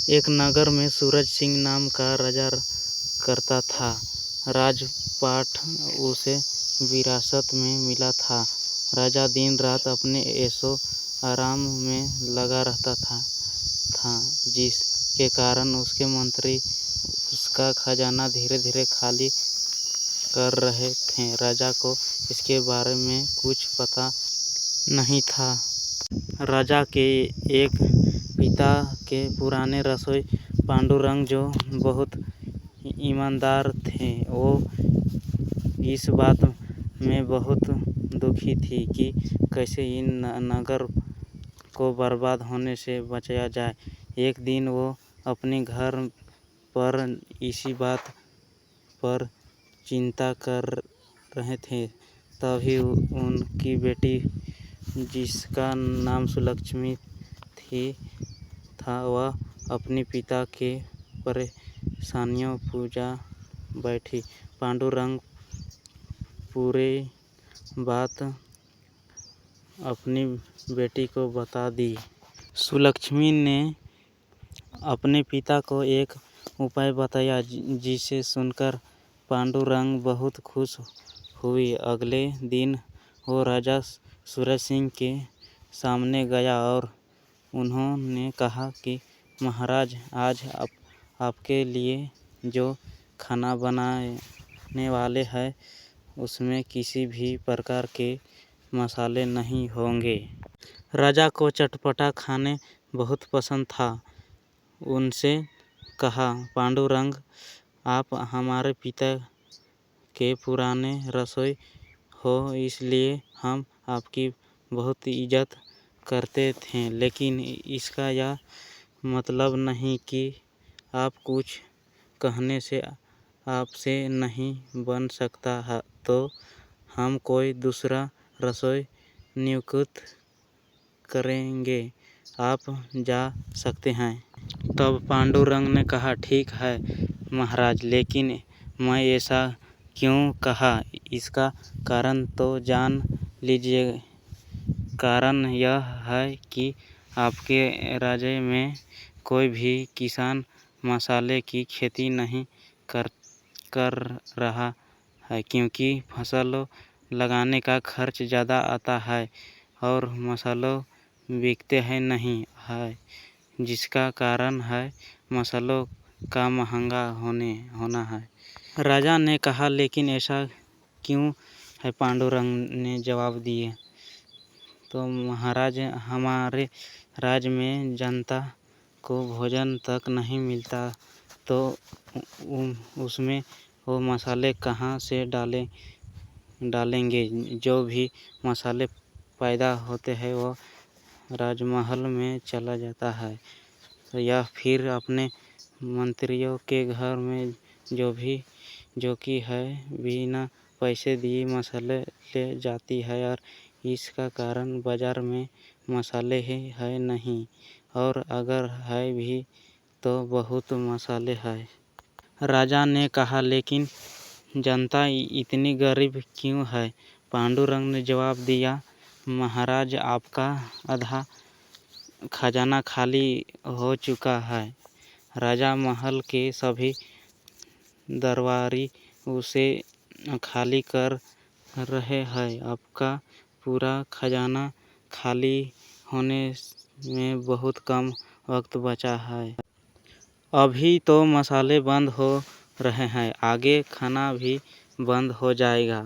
एक नगर में सूरज सिंह नाम का राजा करता था। राजपाट उसे विरासत में मिला था। राजा दिन रात अपने ऐशो आराम में लगा रहता था, जिसके कारण उसके मंत्री उसका खजाना धीरे धीरे खाली कर रहे थे। राजा को इसके बारे में कुछ पता नहीं था। राजा के एक पिता के पुराने रसोई पांडुरंग, जो बहुत ईमानदार थे, वो इस बात में बहुत दुखी थी कि कैसे इन नगर को बर्बाद होने से बचाया जाए। एक दिन वो अपने घर पर इसी बात पर चिंता कर रहे थे। तभी उनकी बेटी, जिसका नाम सुलक्ष्मी था, वह अपने पिता के परेशानियों पूछा बैठी। पांडुरंग पूरी बात अपनी बेटी को बता दी। सुलक्ष्मी ने अपने पिता को एक उपाय बताया, जिसे सुनकर पांडुरंग बहुत खुश हुई। अगले दिन वो राजा सूरज सिंह के सामने गया और उन्होंने कहा कि महाराज, आज आपके लिए जो खाना बनाने वाले हैं, उसमें किसी भी प्रकार के मसाले नहीं होंगे। राजा को चटपटा खाने बहुत पसंद था। उनसे कहा, पांडुरंग, आप हमारे पिता के पुराने रसोई हो, इसलिए हम आपकी बहुत इज्जत करते थे। लेकिन इसका यह मतलब नहीं कि आप कुछ कहने से आपसे नहीं बन सकता है, तो हम कोई दूसरा रसोई नियुक्त करेंगे, आप जा सकते हैं। तब पांडुरंग ने कहा, ठीक है महाराज, लेकिन मैं ऐसा क्यों कहा, इसका कारण तो जान लीजिए। कारण यह है कि आपके राज्य में कोई भी किसान मसाले की खेती नहीं कर रहा है, क्योंकि फसलों लगाने का खर्च ज़्यादा आता है और मसालों बिकते हैं नहीं है, जिसका कारण है मसालों का महंगा होना है। राजा ने कहा, लेकिन ऐसा क्यों है? पांडुरंग ने जवाब दिया, तो महाराज, हमारे राज्य में जनता को भोजन तक नहीं मिलता, तो उसमें वो मसाले कहाँ से डालेंगे? जो भी मसाले पैदा होते हैं वो राजमहल में चला जाता है, या फिर अपने मंत्रियों के घर में जो कि है बिना पैसे दिए मसाले ले जाती है, और इसका कारण बाजार में मसाले ही है नहीं, और अगर है भी तो बहुत मसाले है। राजा ने कहा, लेकिन जनता इतनी गरीब क्यों है? पांडुरंग ने जवाब दिया, महाराज, आपका आधा खजाना खाली हो चुका है। राजा महल के सभी दरबारी उसे खाली कर रहे हैं। आपका पूरा खजाना खाली होने में बहुत कम वक्त बचा है। अभी तो मसाले बंद हो रहे हैं, आगे खाना भी बंद हो जाएगा।